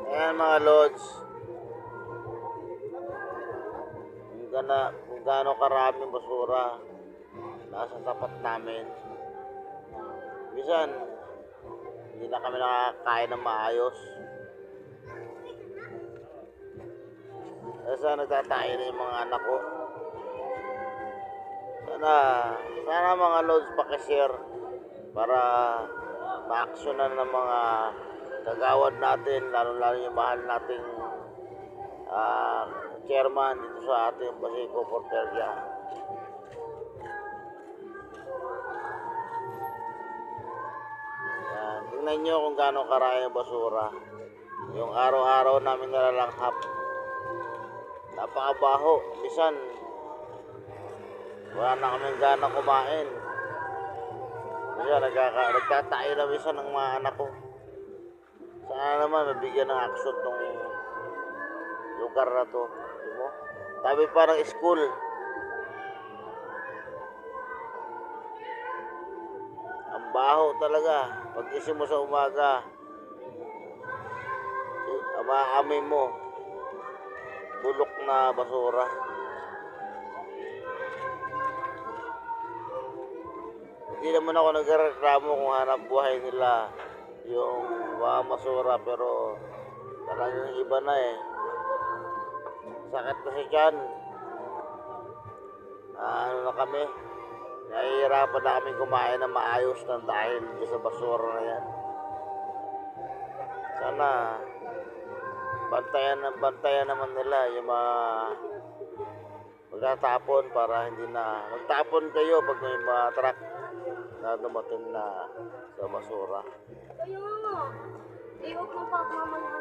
Ayan mga lods, kung gaano karaming basura nasa tapat namin. Minsan, hindi na kami nakakain ng maayos. Kasi nagtatayo na yung mga anak ko. Sana mga lods pakishare para ma-actionan ng mga kagawad natin, lalo yung mahal nating chairman dito sa ating Basico Porteria. Tingnan nyo kung gaano karami yung basura. Yung araw-araw namin nalalanghap. Napakabaho. Bisan, wala na kaming gana kumain. Bisan, nagtatayo na bisan ng mga anak ko. Sana naman mabigyan ng aksyon tong lugar na to. Diba? Tabi pa ng school. Ang baho talaga. Pag isip mo sa umaga, maamoy mo bulok na basura. Hindi naman ako nagreklamo kung hanap buhay nila yung mga basura, pero talagang iba na eh. Sakit kasi dyan. Ano na kami, nahihirapan na kami kumain na maayos ng dahil sa basura na yan. Sana bantayan naman nila yung mga magtatapon para hindi na magtapon kayo pag may mga truck na dumating na sa basura. Kaya nga, iwag mo pa mama na.